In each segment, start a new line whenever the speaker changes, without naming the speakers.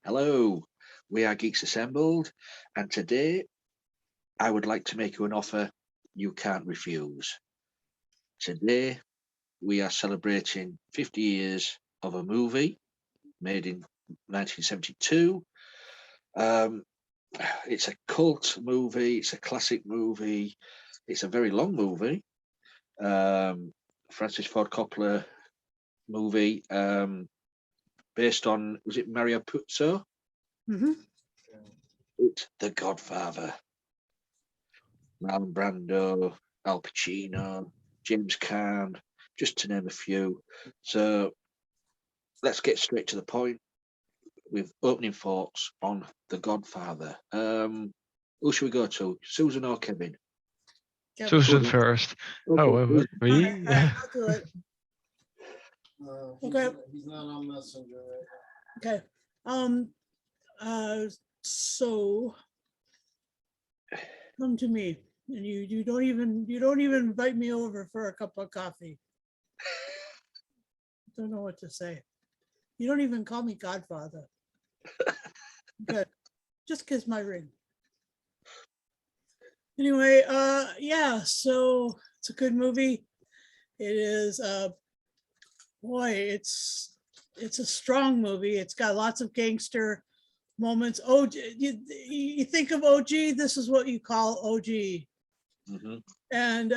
Hello, we are Geeks Assembled, and today I would like to make you an offer you can't refuse. Today we are celebrating 50 years of a movie made in 1972. It's a cult movie, it's a classic movie, it's a very long movie. Francis Ford Coppola movie based on, was it Mario Puzo?
Mm-hmm.
It's The Godfather. Marlon Brando, Al Pacino, James Caan, just to name a few. So let's get straight to the point with opening thoughts on The Godfather. Who should we go to? Susan or Kevin?
Susan first.
Okay.
Oh, me?
All right, I'll do it. Okay.
He's not on Messenger right
Okay. So come to me, and you don't even invite me over for a cup of coffee. Don't know what to say. You don't even call me Godfather. Good. Just kiss my ring. Anyway, yeah, so it's a good movie. It is boy, it's a strong movie. It's got lots of gangster moments. Oh, you think of OG, this is what you call OG.
Mm-hmm.
And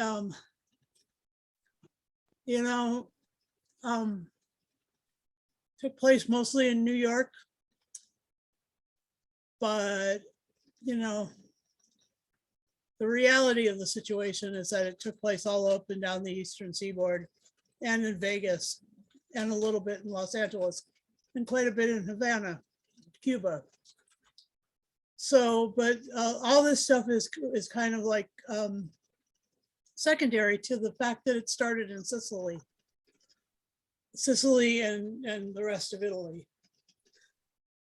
took place mostly in New York, but the reality of the situation is that it took place all up and down the Eastern Seaboard and in Vegas and a little bit in Los Angeles and quite a bit in Havana, Cuba. So, but all this stuff is kind of like secondary to the fact that it started in Sicily and the rest of Italy.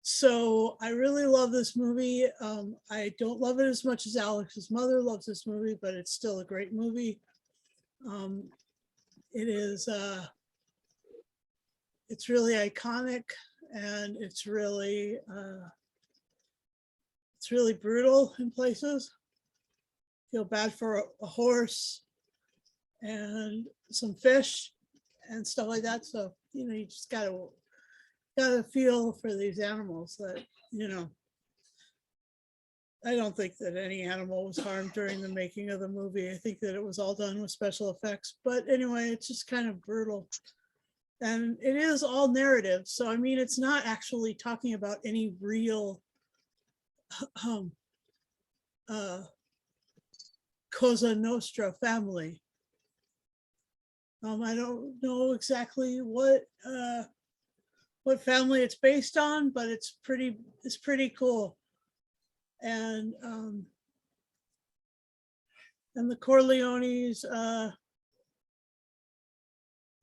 So I really love this movie. I don't love it as much as Alex's mother loves this movie, but it's still a great movie. It is, it's really iconic, and it's really brutal in places. Feel bad for a horse and some fish and stuff like that. So, you just gotta feel for these animals that, I don't think that any animal was harmed during the making of the movie. I think that it was all done with special effects. But anyway, it's just kind of brutal. And it is all narrative. So, I mean, it's not actually talking about any real Cosa Nostra family. I don't know exactly what family it's based on, but it's pretty cool. And the Corleones,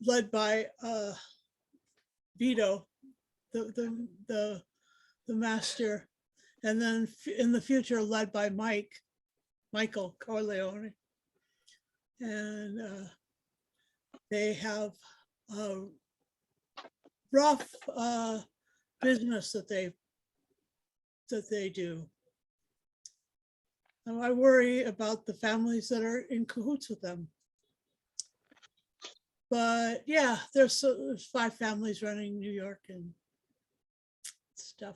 led by Vito, the master, and then in the future led by Michael Corleone, and they have a rough business that they do. And I worry about the families that are in cahoots with them. But yeah, there's 5 families running New York and stuff.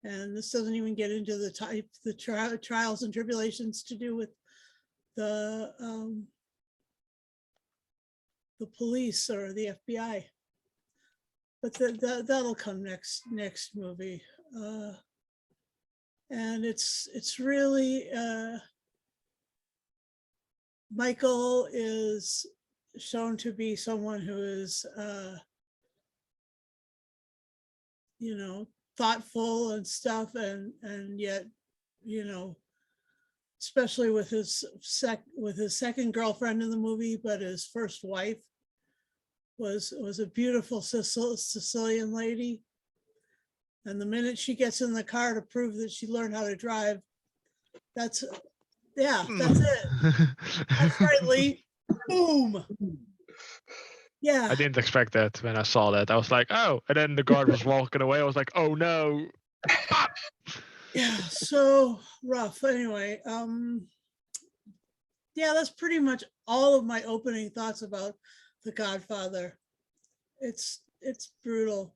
And this doesn't even get into the trials and tribulations to do with the police or the FBI. But that'll come next movie. And it's really, Michael is shown to be someone who is, thoughtful and stuff, and yet, especially with his second girlfriend in the movie, but his first wife was a beautiful Sicilian lady. And the minute she gets in the car to prove that she learned how to drive, that's it. That's right, Lee. Boom. Yeah.
I didn't expect that when I saw that. I was like, oh, and then the guard was walking away. I was like, oh no. Ah!
Yeah, so rough. Anyway, yeah, that's pretty much all of my opening thoughts about The Godfather. It's brutal.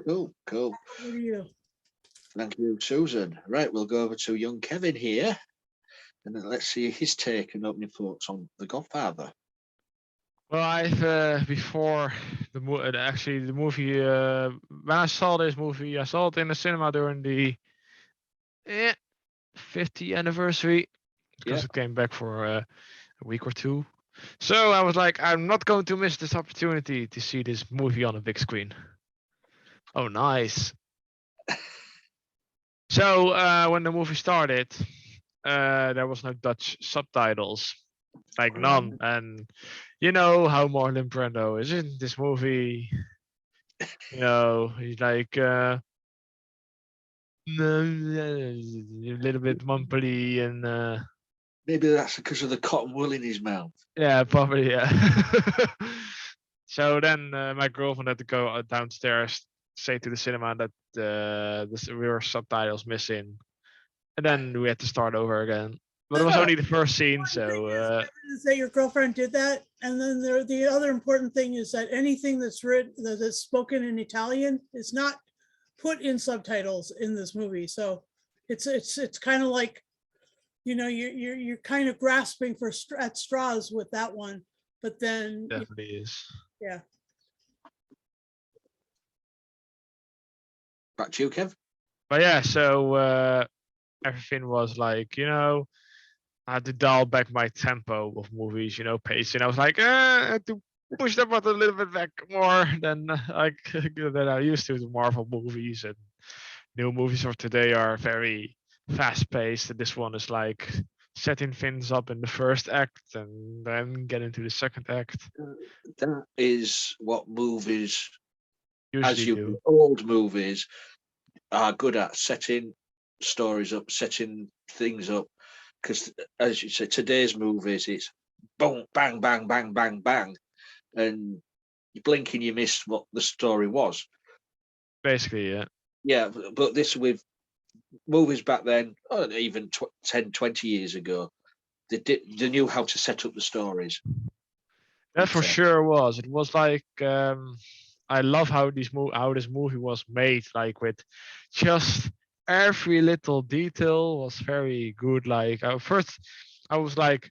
Cool.
What are you?
Thank you, Susan. Right, we'll go over to young Kevin here, and then let's see his take and opening thoughts on The Godfather.
Well, I've before actually the movie when I saw this movie, I saw it in the cinema during the 50th anniversary because
Yeah.
it came back for a week or two. So I was like, I'm not going to miss this opportunity to see this movie on a big screen. Oh, nice. So when the movie started, there was no Dutch subtitles, like none. And you know how Marlon Brando is in this movie. You know, he's like a little bit mumbly and
Maybe that's because of the cotton wool in his mouth.
yeah, probably yeah. So then my girlfriend had to go downstairs, say to the cinema that we were subtitles missing, and then we had to start over again. But it was only the first scene, so
Is that your girlfriend did that, and then the other important thing is that anything that's written that's spoken in Italian is not put in subtitles in this movie. So it's kind of like, you know, you're kind of grasping for at straws with that one, but then
definitely is.
yeah.
Back to you, Kev.
But yeah, so everything was like, you know, I had to dial back my tempo of movies, you know, pacing. I was like, I had to push that button a little bit back more than than I used to the Marvel movies, and new movies of today are very fast paced. This one is like setting things up in the first act and then get into the second act.
That is what movies,
Usually
old movies, are good at: setting stories up, setting things up. Because, as you said, today's movies, it's boom, bang, bang, bang, bang, bang, and you blink and you miss what the story was.
basically, yeah.
Yeah, but this with movies back then, or even 10, 20 years ago, they knew how to set up the stories.
That for
And,
sure was. It was like I love how how this movie was made, like with just every little detail was very good. Like first, I was like,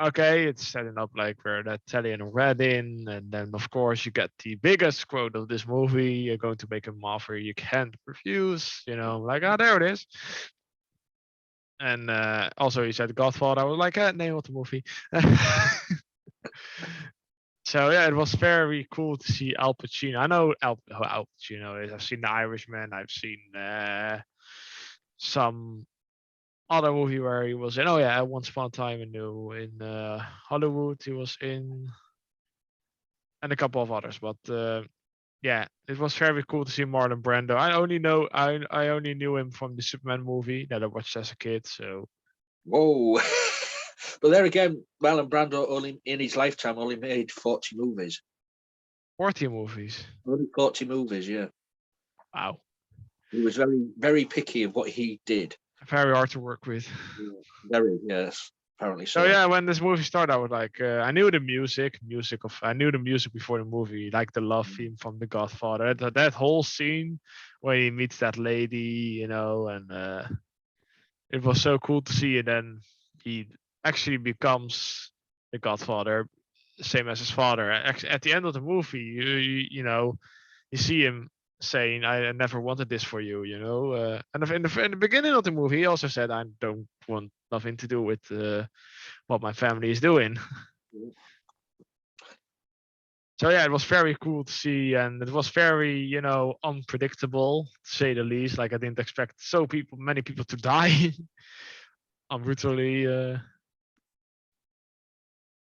okay, it's setting up like where that Italian wedding, and then of course you get the biggest quote of this movie. You're going to make an offer you can't refuse. You know, like there it is. And also he said Godfather. I was like, name of the movie. So yeah, it was very cool to see Al Pacino. I know who Al Pacino is. I've seen The Irishman. I've seen some other movie where he was in. Oh yeah, Once Upon a Time in Hollywood. He was in, and a couple of others. But yeah, it was very cool to see Marlon Brando. I only knew him from the Superman movie that I watched as a kid. So
whoa. But there again, Marlon Brando only in his lifetime only made 40 movies.
40 movies.
Only 40 movies, yeah.
Wow.
He was very, very picky of what he did.
Very hard to work with.
Very, yes. Apparently so.
So yeah, when this movie started, I was like, I knew the I knew the music before the movie, like the love theme from The Godfather. That whole scene where he meets that lady, you know, and it was so cool to see. And then he actually becomes the Godfather, same as his father. At the end of the movie, you know, you see him saying, "I never wanted this for you," you know. And in the beginning of the movie, he also said, "I don't want nothing to do with what my family is doing." So yeah, it was very cool to see, and it was very, you know, unpredictable to say the least. Like I didn't expect many people to die brutally.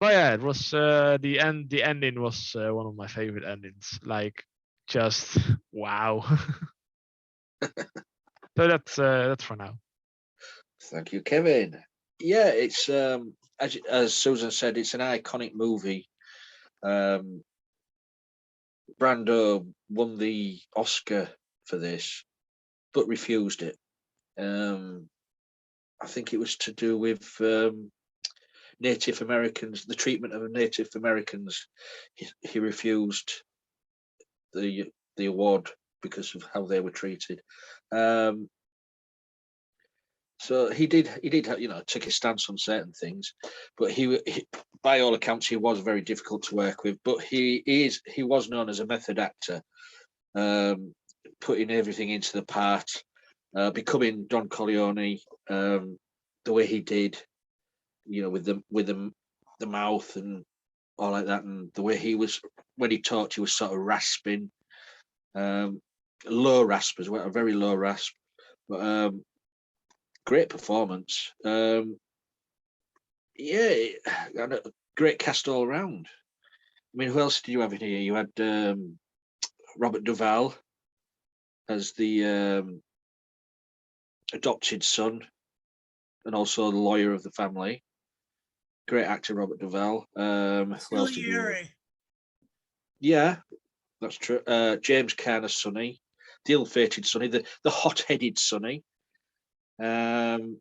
But yeah, it was the end. The ending was one of my favorite endings. Like, just wow. So that's for now.
Thank you, Kevin. Yeah, it's as Susan said, it's an iconic movie. Brando won the Oscar for this, but refused it. I think it was to do with Native Americans, the treatment of Native Americans. He refused the award because of how they were treated. So he did, took his stance on certain things, but he, by all accounts, he was very difficult to work with. But he was known as a method actor, putting everything into the part, becoming Don Corleone, the way he did, with the mouth and all like that, and the way he was when he talked, he was sort of rasping, low rasp as well, a very low rasp, but great performance. Yeah, and a great cast all around. I mean, who else did you have in here? You had Robert Duvall as the adopted son and also the lawyer of the family. Great actor, Robert Duvall. Who else did you have?
Salieri.
Yeah, that's true. James Caan as Sonny, the ill-fated Sonny, the hot-headed Sonny. Who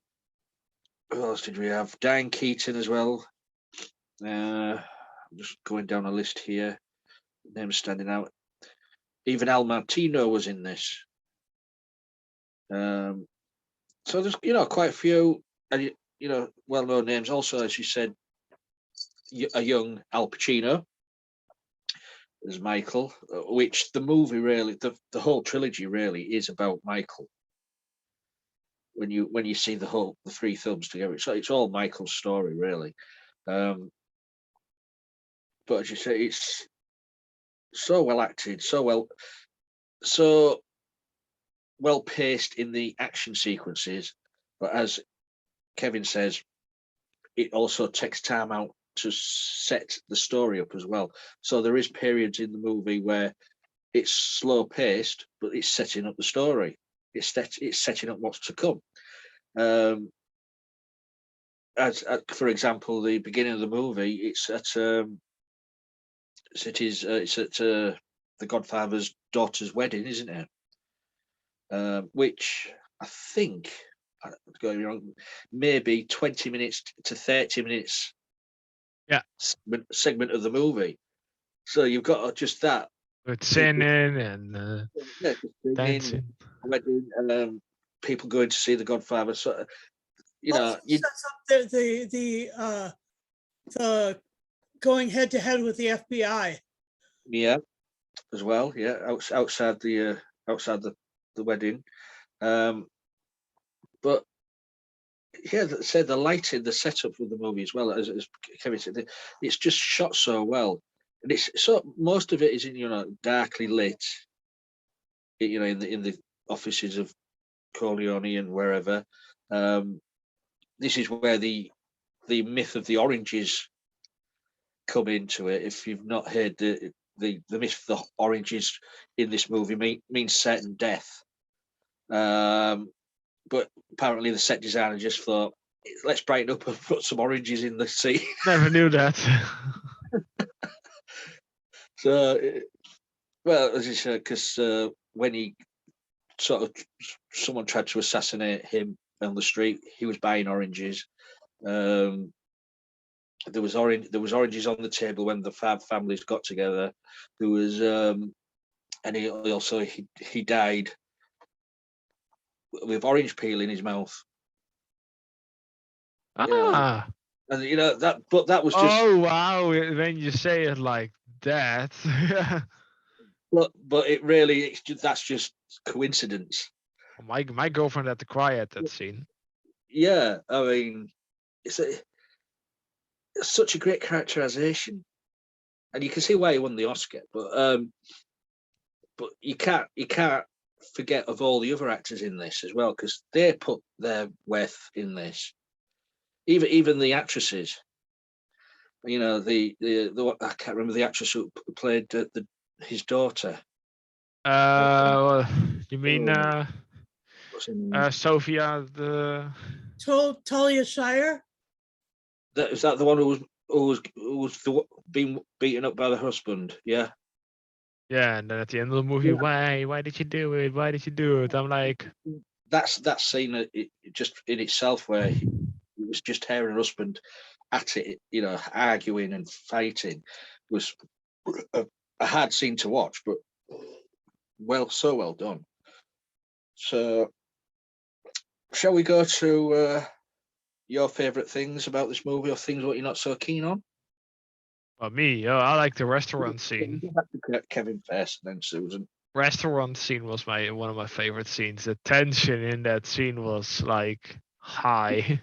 else did we have? Diane Keaton as well. I'm just going down a list here. Names standing out. Even Al Martino was in this. So there's quite a few well-known names. Also, as you said, a young Al Pacino as Michael, which the movie really, the whole trilogy really is about Michael. When you see the three films together, it's all Michael's story really. But as you say, it's so well acted, so well paced in the action sequences. But as Kevin says, it also takes time out to set the story up as well. So there is periods in the movie where it's slow paced, but it's setting up the story. It's setting up what's to come. As for example, the beginning of the movie, it's at the Godfather's daughter's wedding, isn't it? Which I think, I'm going wrong, maybe 20 minutes to 30 minutes.
Yeah.
Segment of the movie. So you've got just that.
With singing and dancing.
Wedding, and people going to see the Godfather. So
Also sets up the going head to head with the FBI.
Yeah, as well. Yeah, outside the wedding. But yeah, said the lighting, the setup for the movie as well, as Kevin said, it's just shot so well, and it's so most of it is in darkly lit. In the offices of Corleone and wherever. This is where the myth of the oranges come into it. If you've not heard the myth of the oranges in this movie means certain death. But apparently the set designer just thought, let's brighten up and put some oranges in the scene.
Never knew that.
So, well, as you said, because when he someone tried to assassinate him on the street, he was buying oranges. There was oranges on the table when the families got together. There was, and he died with orange peel in his mouth.
Ah.
And but that was just.
Oh wow! When you say it like that.
but it really, that's just coincidence.
My girlfriend had to cry at that scene.
Yeah, I mean, it's such a great characterization, and you can see why he won the Oscar. But you can't forget of all the other actors in this as well, because they put their worth in this. Even the actresses. The I can't remember the actress who played his daughter.
You mean Sophia the
Talia Shire?
Is that the one who was being beaten up by the husband? Yeah.
Yeah, and then at the end of the movie,
Yeah.
why did you do it? Why did you do it? I'm like,
That's that scene just in itself where it was just her and her husband at it, arguing and fighting, was a hard scene to watch, but so well done. So, shall we go to your favourite things about this movie, or things what you're not so keen on?
well, me, I like the restaurant scene.
Go back to Kevin first, and then Susan.
Restaurant scene was one of my favorite scenes. The tension in that scene was like high.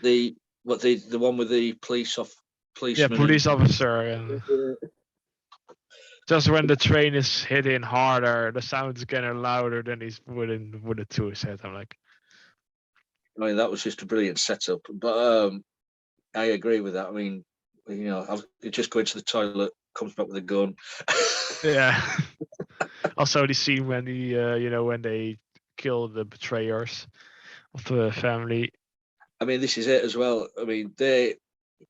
The one with the
Yeah,
policeman.
police officer, and just when the train is hitting harder, the sound's getting louder than he's with it to his head. I'm like,
I mean, that was just a brilliant setup. But I agree with that. I mean, I'll just go into the toilet, comes back with a gun.
yeah. Also, the scene when when they kill the betrayers of the family.
I mean, this is it as well. I mean, they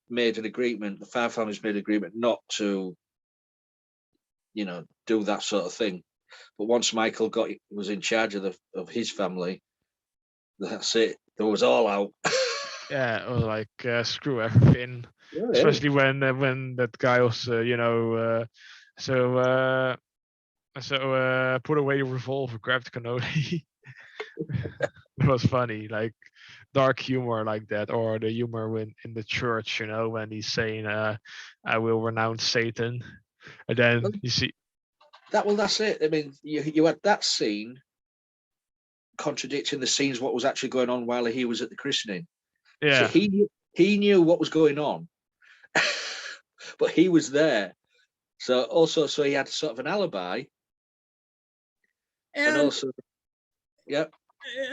made an agreement. The five families made an agreement not to, do that sort of thing. But once Michael was in charge of his family, that's it. There was all out.
Yeah, it was like screw everything.
Yeah,
Especially when that guy was put away the revolver, grabbed the cannoli. It was funny, like dark humor like that, or the humor in the church, when he's saying, "I will renounce Satan," and then you see,
that's it. I mean, you had that scene contradicting the scenes what was actually going on while he was at the christening.
yeah,
So he knew what was going on, but he was there. So he had sort of an alibi, and also, yeah.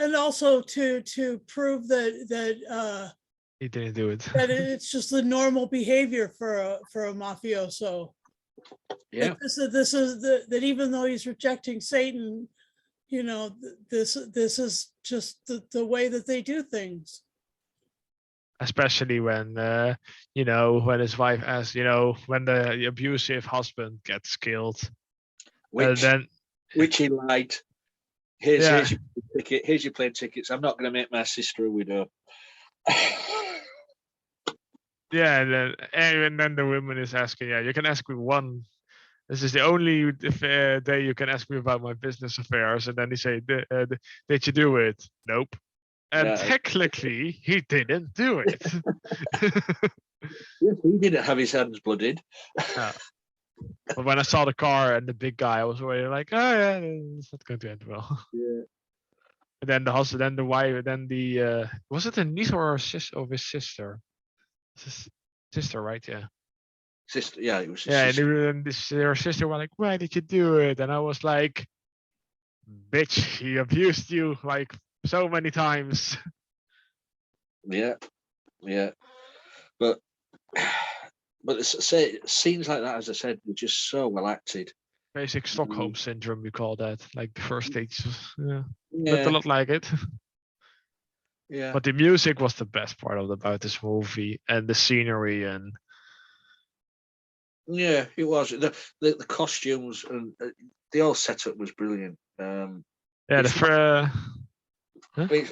And also to prove that
he didn't do it.
that it's just the normal behavior for a mafioso.
Yeah.
That even though he's rejecting Satan, this is just the way that they do things.
Especially when when his wife asks, when the abusive husband gets killed,
which he lied. Here's your ticket. Here's your plane tickets. I'm not going to make my sister a widow.
Yeah, and then the woman is asking, yeah, you can ask me one. This is the only day you can ask me about my business affairs. And then he say, did you do it? Nope. And technically, he didn't do it.
Yes, he didn't have his hands blooded.
But when I saw the car and the big guy, I was already like, oh yeah, it's not going to end well.
Yeah.
And then the husband, then the wife, then the was it a niece or a sister of his sister? Sister, right? Yeah.
Sister, yeah, it was.
Yeah, and her sister was like, "Why did you do it?" And I was like, "Bitch, he abused you like so many times."
Yeah, but scenes like that, as I said, were just so well acted.
Basic Stockholm syndrome, we call that. Like the first stage, looked a lot like it.
Yeah.
But the music was the best part about this movie, and the scenery, and
yeah, it was the costumes and the whole setup was brilliant.
yeah,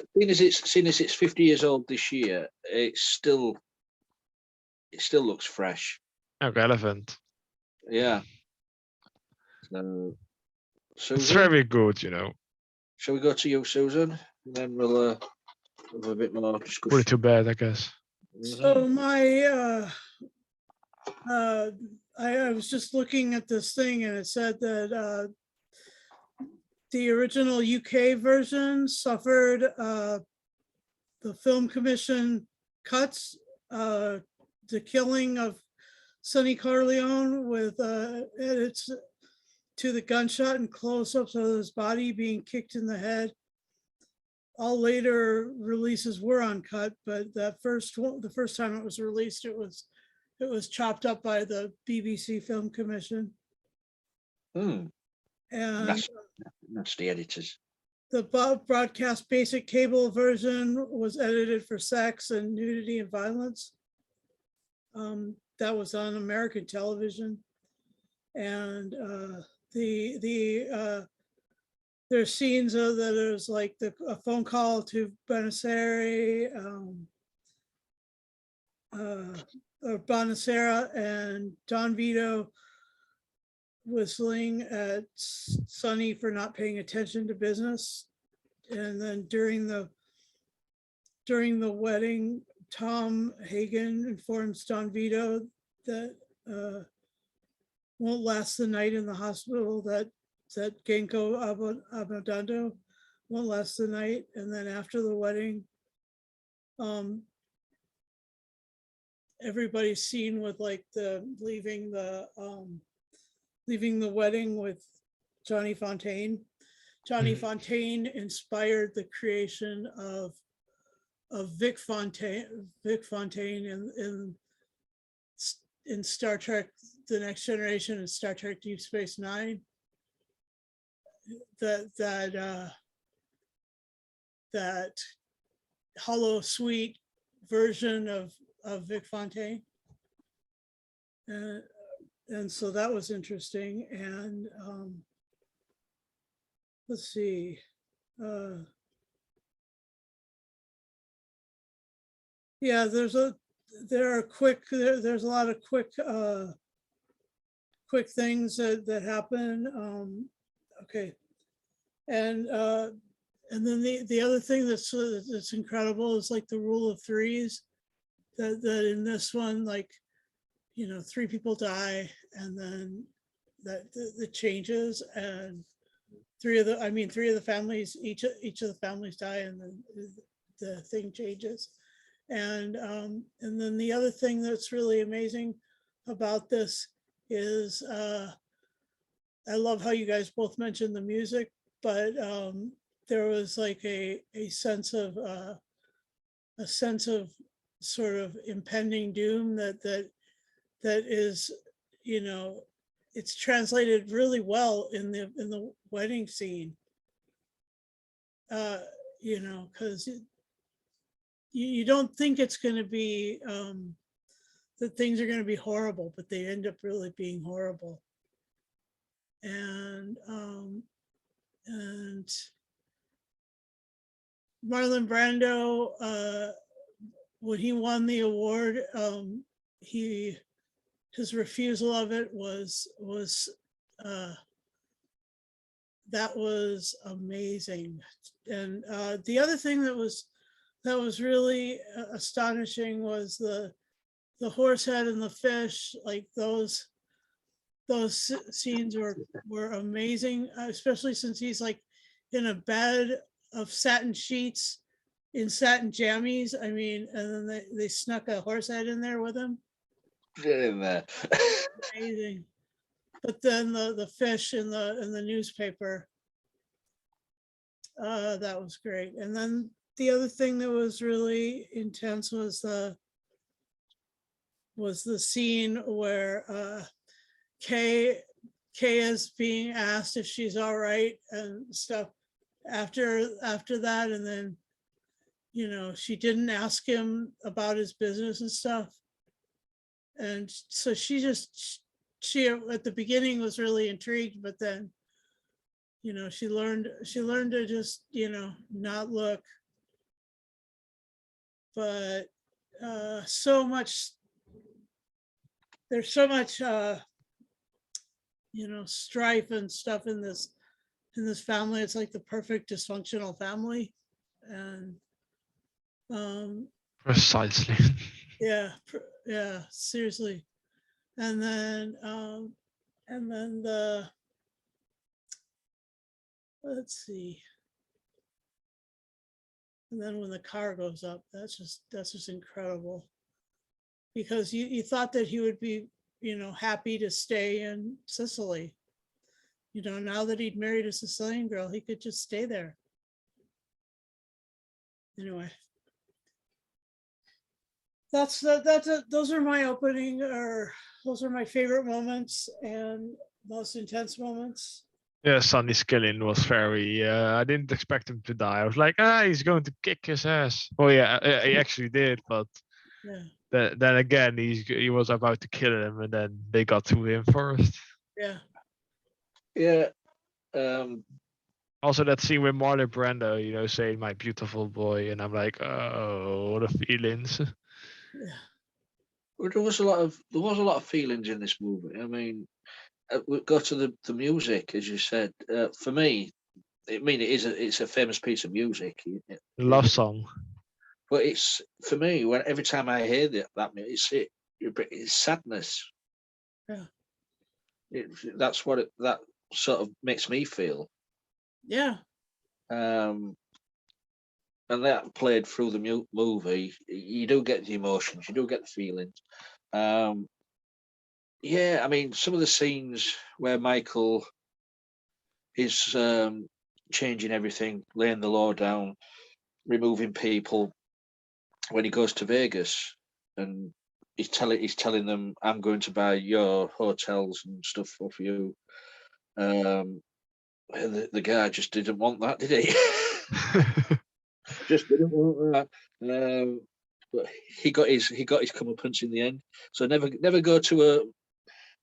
seeing as it's 50 years old this year, it still looks fresh.
Relevant.
Yeah.
It's very good,
Shall we go to you, Susan? And then we'll have a bit more discussion.
Pretty too bad, I guess.
So my I was just looking at this thing, and it said that the original UK version suffered the Film Commission cuts, the killing of Sonny Corleone with edits to the gunshot and close-ups of his body being kicked in the head. All later releases were uncut, but the first time it was released, it was chopped up by the BBC Film Commission.
And nasty editors.
The broadcast basic cable version was edited for sex and nudity and violence. that was on American television. And there's scenes of that. There's like a phone call to Bonacera, or Bonacera and Don Vito whistling at Sonny for not paying attention to business. And then during the wedding, Tom Hagen informs Don Vito that won't last the night in the hospital, that Genko Abandando won't last the night. And then after the wedding, everybody's seen with like leaving the wedding with Johnny Fontaine. Johnny Fontaine inspired the creation of Vic Fontaine in Star Trek: The Next Generation and Star Trek: Deep Space Nine. That hollow sweet version of Vic Fontaine. And so that was interesting. And let's see. Yeah, there's a lot of quick things that happen. Okay. And then the other thing that's incredible is like the rule of threes, that in this one, like, you know, 3 people die, and then that the changes, and 3 of the families, each of the families die, and then the thing changes. And then the other thing that's really amazing about this is I love how you guys both mentioned the music, but there was like a sense of sort of impending doom that is, you know, it's translated really well in the wedding scene. You know, because you don't think it's going to be that things are going to be horrible, but they end up really being horrible. And Marlon Brando, when he won the award, his refusal of it was that was amazing. And the other thing that was really astonishing was the Horsehead and the fish. Like those scenes were amazing, especially since he's like in a bed of satin sheets in satin jammies. I mean, and then they snuck a Horsehead in there with him.
Get in there.
Amazing. But then the fish in the newspaper, that was great. And then the other thing that was really intense was the scene where Kay is being asked if she's all right and stuff after that, and then, you know, she didn't ask him about his business and stuff. And so she at the beginning was really intrigued, but then, you know, she learned to just, you know, not look. But there's so much you know, strife and stuff in this family. It's like the perfect dysfunctional family. And
Precisely.
yeah, seriously. And then let's see. And then when the car goes up, that's just incredible. Because you thought that he would be, you know, happy to stay in Sicily. You know, now that he'd married a Sicilian girl, he could just stay there. Anyway. Those are my opening, or those are my favorite moments and most intense moments.
Yeah, Sonny Skilling was very. I didn't expect him to die. I was like, he's going to kick his ass. Well, yeah, he actually did, but
Yeah.
then again, he was about to kill him, and then they got to him first.
Yeah.
Yeah.
Also, that scene with Marlon Brando, saying "my beautiful boy," and I'm like, oh, the feelings.
Yeah.
Well, there was a lot of feelings in this movie. I mean, we go to the music, as you said. For me, it's a famous piece of music.
The love song.
But it's for me when every time I hear that music, it's sadness.
Yeah.
That's what that sort of makes me feel.
Yeah.
And that played through the movie. You do get the emotions, you do get the feelings. Yeah, I mean, some of the scenes where Michael is changing everything, laying the law down, removing people when he goes to Vegas, and he's telling them, "I'm going to buy your hotels and stuff for you." And the guy just didn't want that, did he? Just didn't want that. But he got his comeuppance in the end. So never go to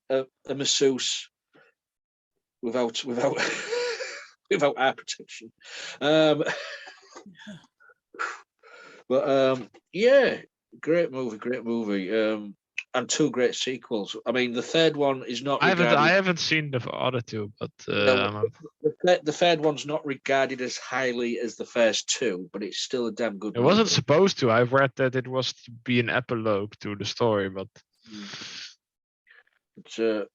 a masseuse without without our protection. But yeah, great movie. And two great sequels. I mean, the third one is not
I
regarded.
haven't seen the other two, but
The third one's not regarded as highly as the first two, but it's still a damn good
it
movie.
wasn't supposed to. I've read that it was to be an epilogue to the story, but
So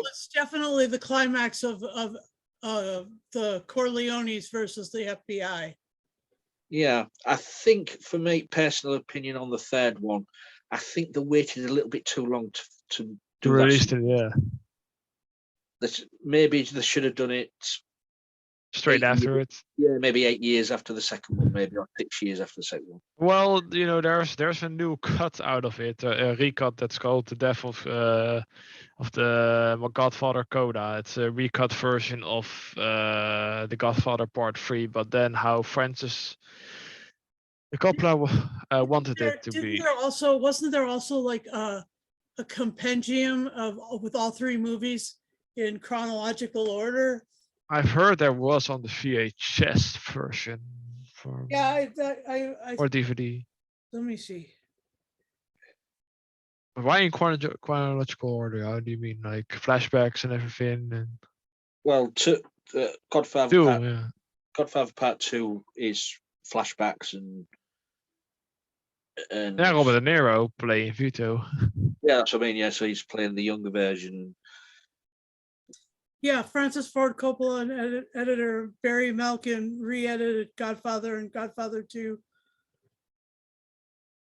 It's definitely the climax of the Corleones versus the FBI.
yeah, I think for me, personal opinion on the third one, I think they waited a little bit too long to do
release
that.
it, yeah,
Maybe they should have done it
straight
8
after
years.
it.
Yeah, maybe 8 years after the second one, maybe, or 6 years after the second one.
Well, there's a new cut out of it, a recut that's called "The Death of the Godfather Coda." It's a recut version of the Godfather Part 3, but then how Francis Coppola wanted it to be.
Wasn't there also like a compendium with all three movies in chronological order?
I've heard there was on the VHS version
Yeah,
or DVD.
let me see.
But why in chronological order? How do you mean, like flashbacks and everything? And
Well, Godfather
two,
Part,
yeah.
Godfather Part 2 is flashbacks and
Yeah, Robert De Niro playing Vito.
yeah, that's what I mean. Yeah, so he's playing the younger version.
Yeah, Francis Ford Coppola and editor Barry Malkin re-edited Godfather and Godfather 2.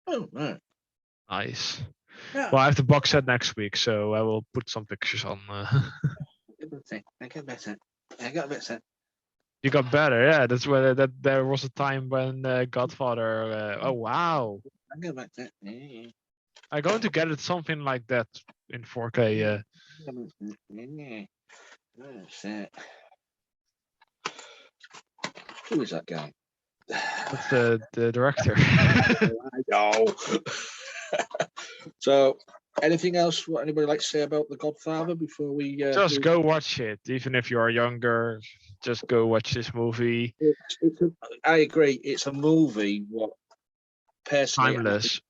Oh, right.
Nice.
Yeah.
Well, I have the box set next week, so I will put some pictures on.
I got better.
You got better, yeah. That's where that there was a time when Godfather. Oh wow!
I got better. Yeah.
I'm going to get it something like that in 4K. Yeah.
That's it. Who is that guy?
That's the director.
I know. So, anything else? What anybody like to say about The Godfather before we
Just go watch it, even if you are younger. Just go watch this movie.
I agree. It's a movie. What personally,
Timeless.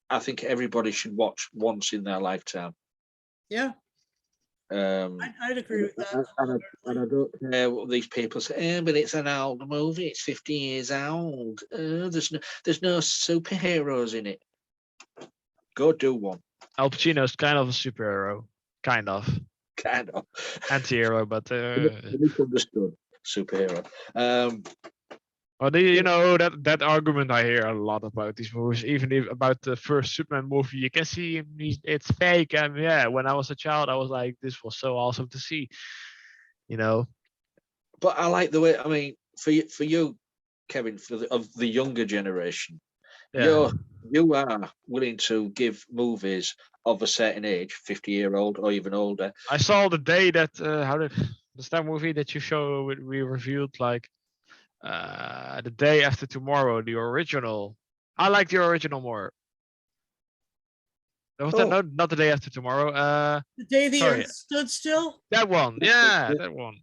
I think everybody should watch once in their lifetime.
Yeah, I'd agree with that.
And I don't care what these people say, but it's an old movie. It's 50 years old. There's no superheroes in it. Go do one.
Al Pacino is kind of a superhero, kind of
Kind of
anti-hero, but
misunderstood superhero.
well, that argument I hear a lot about these movies, even about the first Superman movie. You can see him, it's fake, and yeah, when I was a child, I was like, this was so awesome to see,
But I like the way. I mean, for you, Kevin, of the younger generation,
Yeah.
you are willing to give movies of a certain age, 50-year-old or even older.
I saw the day that what's that movie that you show we reviewed, like the day after tomorrow, the original. I like the original more. Was
Oh.
that not the day after tomorrow?
The Day the
Sorry.
Earth Stood Still.
That one. Yeah,
Yeah.
that one.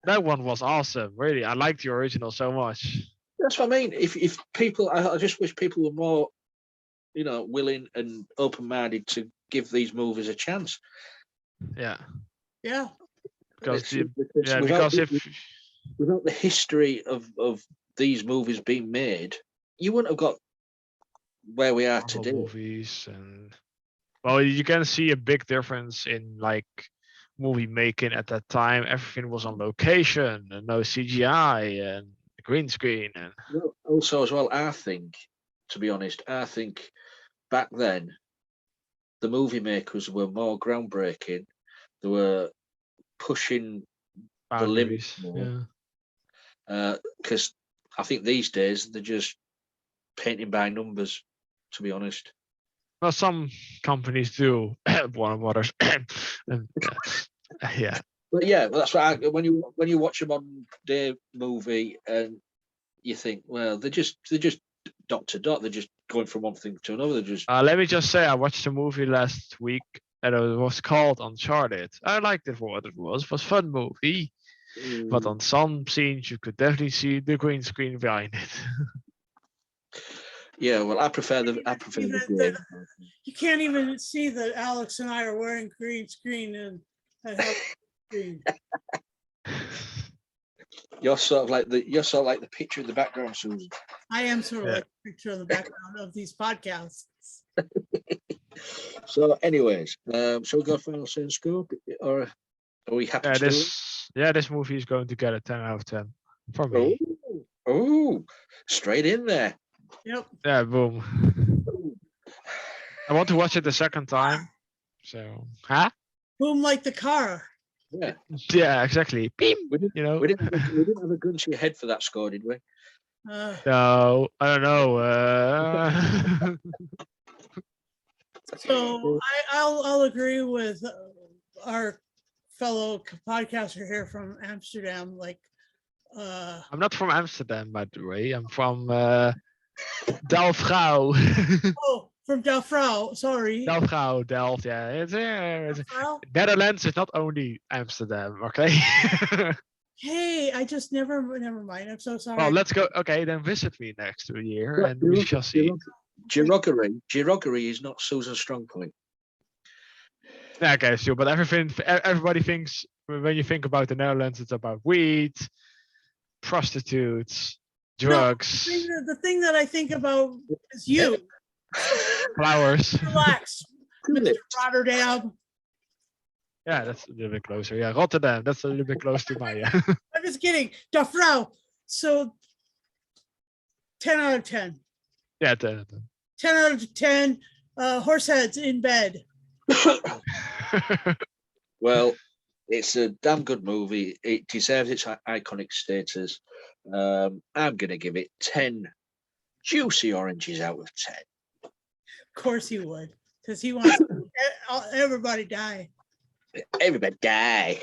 That one was awesome. Really, I liked the original so much.
That's what I mean. If people, I just wish people were more, willing and open-minded to give these movies a chance.
Yeah,
Yeah.
because
Without
if
the history of these movies being made, you wouldn't have got where we are
Marvel
today.
movies and well, you can see a big difference in like movie making at that time. Everything was on location and no CGI and green screen and
Well, also, as well, I think, to be honest, back then the movie makers were more groundbreaking. They were pushing the limits
boundaries.
more. Because I think these days they're just painting by numbers. To be honest.
Well, some companies do, Warner Brothers, and yeah.
But yeah, well, that's what when you watch a modern day movie and you think, well, they're just dot to dot. They're just going from one thing to another. They're just
Let me just say, I watched a movie last week and it was called Uncharted. I liked it for what it was. It was a fun movie, but on some scenes you could definitely see the green screen behind it.
yeah. Well, I prefer the game.
You can't even see that Alex and I are wearing green screen and screen.
You're sort of like the picture in the background, Susan.
I am sort of like a picture of the background of these podcasts.
So, anyways, shall we go final say and scope, or are we happy?
This movie is going to get a 10 out of 10 for me.
Oh, straight in there.
Yep.
Yeah, boom. I want to watch it the second time. So,
Boom like the car.
Yeah.
Yeah, exactly. Beep.
We didn't have a gun to your head for that score, did we?
No, I don't know.
So I'll agree with our fellow podcaster here from Amsterdam. Like,
I'm not from Amsterdam, by the way. I'm from Delft.
Oh, from Delft. Sorry.
Delft. Yeah, it's Netherlands is not only Amsterdam. Okay.
Hey, I just never mind. I'm so sorry.
Well, let's go. Okay, then visit me next year, and we shall see.
Geography is not Susan's strong point.
Okay, sure, but everybody thinks when you think about the Netherlands, it's about weed, prostitutes, drugs.
No, the thing that I think about is you.
Flowers.
Relax, Mr. Rotterdam.
Yeah, that's a little bit closer. Yeah, Rotterdam. That's a little bit close to my.
I'm just kidding. Dafrau. So 10 out of 10.
Yeah, 10 out of 10.
10 out of 10. Horseheads in bed.
Well, it's a damn good movie. It deserves its iconic status. I'm going to give it 10 juicy oranges out of 10.
Of course he would, because he wants everybody die.
Everybody die.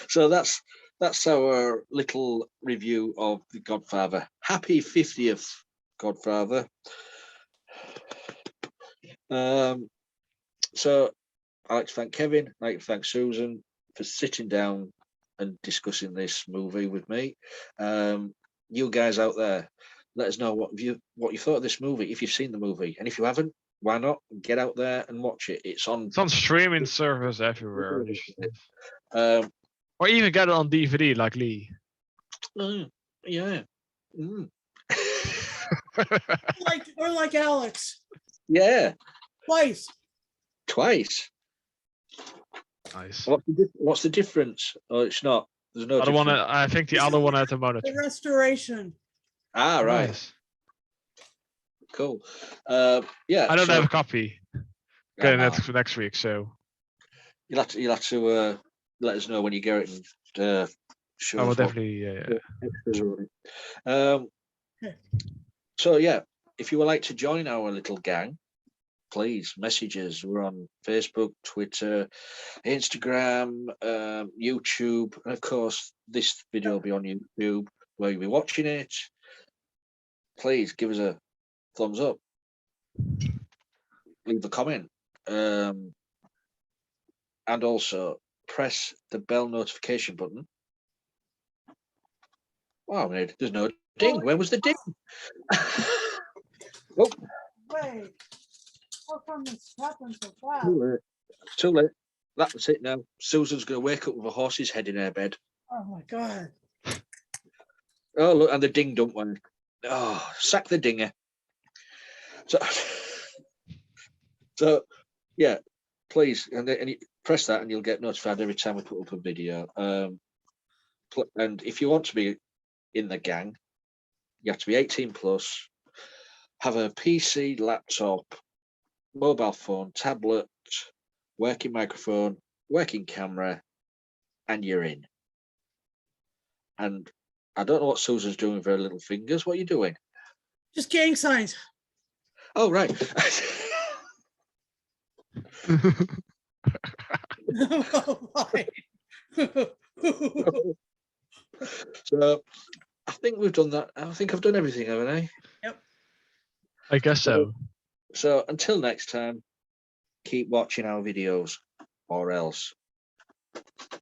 So that's our little review of The Godfather. Happy 50th, Godfather. So I'd like to thank Kevin, I'd like to thank Susan for sitting down and discussing this movie with me. You guys out there, let us know what you thought of this movie, if you've seen the movie. And if you haven't, why not get out there and watch it? It's on
streaming service everywhere.
Or
even get it on DVD like Lee.
Yeah.
Or like Alex.
Yeah.
Twice.
Nice.
What's the difference? Oh, it's not. There's no.
I think the other one had the monitor.
The restoration.
Ah, right.
Nice.
Cool. Yeah.
I don't have a copy. Okay, that's for next week. So
you'll have to let us know when you get it and show.
I will
us
definitely.
So yeah, if you would like to join our little gang, please message us. We're on Facebook, Twitter, Instagram, YouTube, and of course this video will be on YouTube where you'll be watching it. Please give us a thumbs up, leave a comment. And also press the bell notification button. Wow, there's no ding. Where was the ding? Oh,
Wait, how come this happened so fast?
too late. Too late. That's it now. Susan's going to wake up with a horse's head in her bed.
Oh my God.
Oh, look, and the ding don't work. Oh, sack the dinger. So yeah, please, and you press that and you'll get notified every time we put up a video. And if you want to be in the gang, you have to be 18 plus, have a PC, laptop, mobile phone, tablet, working microphone, working camera, and you're in. And I don't know what Susan's doing with her little fingers. What are you doing?
Just gang signs.
Oh, right.
Oh, my.
So I think we've done that. I think I've done everything, haven't I?
Yep.
I guess so.
So until next time, keep watching our videos or else.